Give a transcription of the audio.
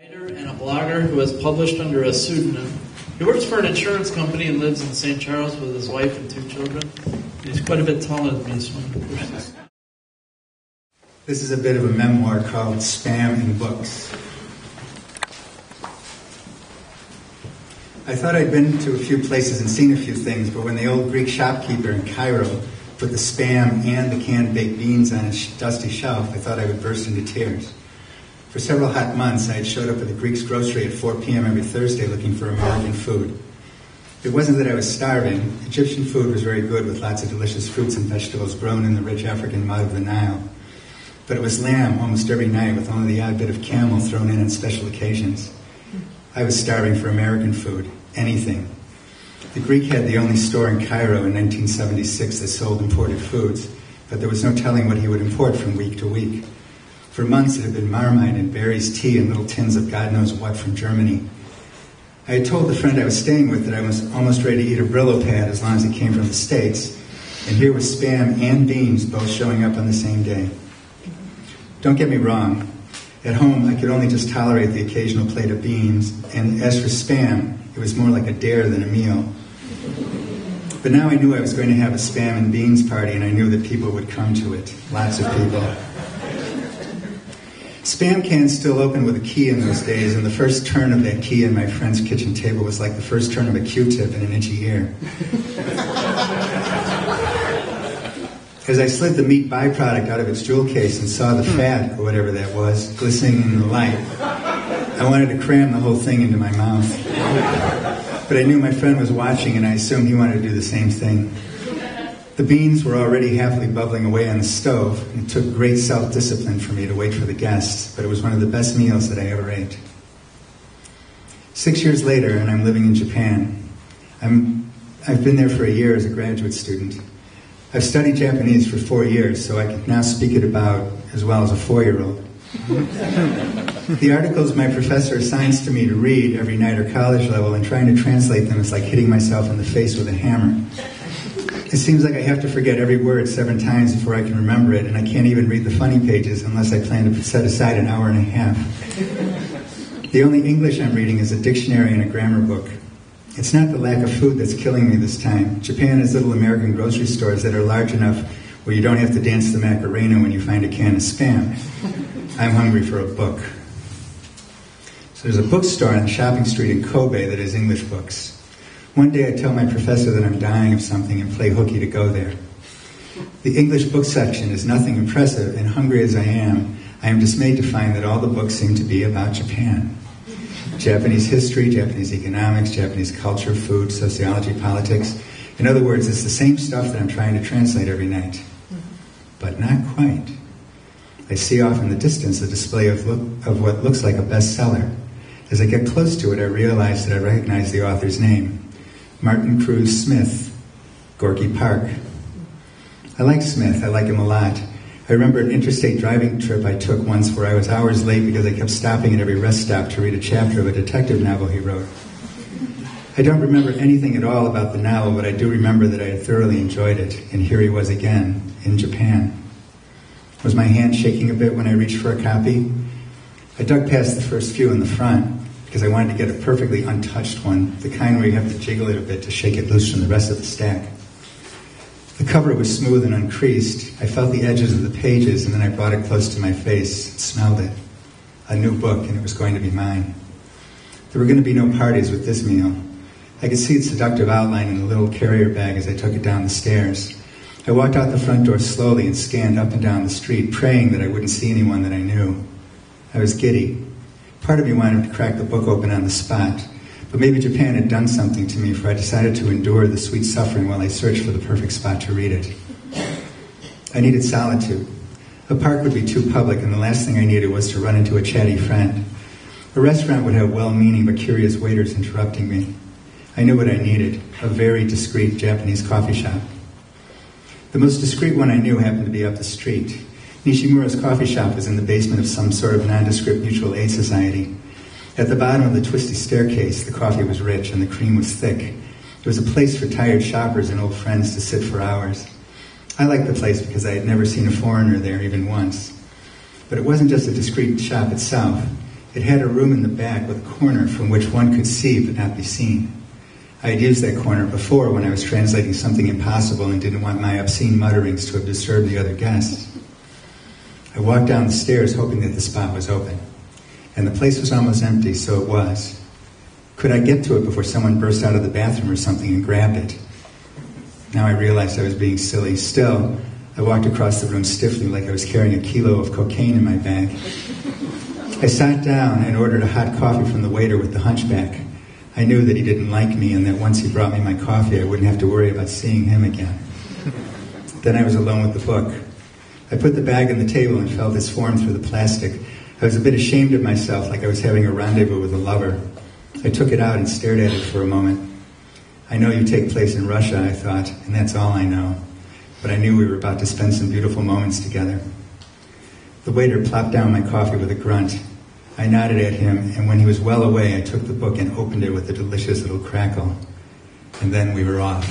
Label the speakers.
Speaker 1: Writer and a blogger who has published under a pseudonym. He works for an insurance company and lives in St. Charles with his wife and 2 children. He's quite a bit taller than me, so
Speaker 2: This is a bit of a memoir called Spam in Books. I thought I'd been to a few places and seen a few things, but when the old Greek shopkeeper in Cairo put the spam and the canned baked beans on his dusty shelf, I thought I would burst into tears. For several hot months, I had showed up at the Greek's grocery at 4 p.m. every Thursday looking for American food. It wasn't that I was starving. Egyptian food was very good with lots of delicious fruits and vegetables grown in the rich African mud of the Nile. But it was lamb almost every night with only the odd bit of camel thrown in on special occasions. I was starving for American food, anything. The Greek had the only store in Cairo in 1976 that sold imported foods, but there was no telling what he would import from week to week. For months it had been Marmite and berries tea and little tins of God knows what from Germany. I had told the friend I was staying with that I was almost ready to eat a Brillo pad as long as it came from the States, and here was spam and beans both showing up on the same day. Don't get me wrong. At home, I could only just tolerate the occasional plate of beans, and as for spam, it was more like a dare than a meal. But now I knew I was going to have a spam and beans party, and I knew that people would come to it. Lots of people. Spam cans still open with a key in those days, and the first turn of that key in my friend's kitchen table was like the first turn of a Q-tip in an itchy ear. As I slid the meat byproduct out of its jewel case and saw the fat, or whatever that was, glistening in the light, I wanted to cram the whole thing into my mouth. But I knew my friend was watching, and I assumed he wanted to do the same thing. The beans were already happily bubbling away on the stove, and it took great self-discipline for me to wait for the guests, but it was one of the best meals that I ever ate. 6 years later, and I'm living in Japan. I've been there for a year as a graduate student. I've studied Japanese for 4 years, so I can now speak it about as well as a 4-year-old. The articles my professor assigns to me to read every night are college level, and trying to translate them is like hitting myself in the face with a hammer. It seems like I have to forget every word 7 times before I can remember it, and I can't even read the funny pages unless I plan to set aside an hour and a half. The only English I'm reading is a dictionary and a grammar book. It's not the lack of food that's killing me this time. Japan has little American grocery stores that are large enough where you don't have to dance the Macarena when you find a can of spam. I'm hungry for a book. So there's a bookstore on the shopping street in Kobe that has English books. One day I tell my professor that I'm dying of something and play hooky to go there. The English book section is nothing impressive, and hungry as I am dismayed to find that all the books seem to be about Japan. Japanese history, Japanese economics, Japanese culture, food, sociology, politics. In other words, it's the same stuff that I'm trying to translate every night. But not quite. I see off in the distance a display of what looks like a bestseller. As I get close to it, I realize that I recognize the author's name. Martin Cruz Smith, Gorky Park. I like Smith. I like him a lot. I remember an interstate driving trip I took once where I was hours late because I kept stopping at every rest stop to read a chapter of a detective novel he wrote. I don't remember anything at all about the novel, but I do remember that I had thoroughly enjoyed it, and here he was again, in Japan. Was my hand shaking a bit when I reached for a copy? I dug past the first few in the front because I wanted to get a perfectly untouched one, the kind where you have to jiggle it a bit to shake it loose from the rest of the stack. The cover was smooth and uncreased. I felt the edges of the pages, and then I brought it close to my face and smelled it. A new book, and it was going to be mine. There were going to be no parties with this meal. I could see its seductive outline in the little carrier bag as I took it down the stairs. I walked out the front door slowly and scanned up and down the street, praying that I wouldn't see anyone that I knew. I was giddy. Part of me wanted to crack the book open on the spot, but maybe Japan had done something to me, for I decided to endure the sweet suffering while I searched for the perfect spot to read it. I needed solitude. A park would be too public, and the last thing I needed was to run into a chatty friend. A restaurant would have well-meaning but curious waiters interrupting me. I knew what I needed, a very discreet Japanese coffee shop. The most discreet one I knew happened to be up the street. Nishimura's coffee shop was in the basement of some sort of nondescript mutual aid society. At the bottom of the twisty staircase, the coffee was rich and the cream was thick. It was a place for tired shoppers and old friends to sit for hours. I liked the place because I had never seen a foreigner there even once. But it wasn't just a discreet shop itself. It had a room in the back with a corner from which one could see but not be seen. I had used that corner before when I was translating something impossible and didn't want my obscene mutterings to have disturbed the other guests. I walked down the stairs hoping that the spot was open. And the place was almost empty, so it was. Could I get to it before someone burst out of the bathroom or something and grabbed it? Now I realized I was being silly. Still, I walked across the room stiffly like I was carrying a kilo of cocaine in my bag. I sat down and ordered a hot coffee from the waiter with the hunchback. I knew that he didn't like me and that once he brought me my coffee, I wouldn't have to worry about seeing him again. Then I was alone with the book. I put the bag on the table and felt its form through the plastic. I was a bit ashamed of myself, like I was having a rendezvous with a lover. I took it out and stared at it for a moment. I know you take place in Russia, I thought, and that's all I know. But I knew we were about to spend some beautiful moments together. The waiter plopped down my coffee with a grunt. I nodded at him, and when he was well away, I took the book and opened it with a delicious little crackle. And then we were off.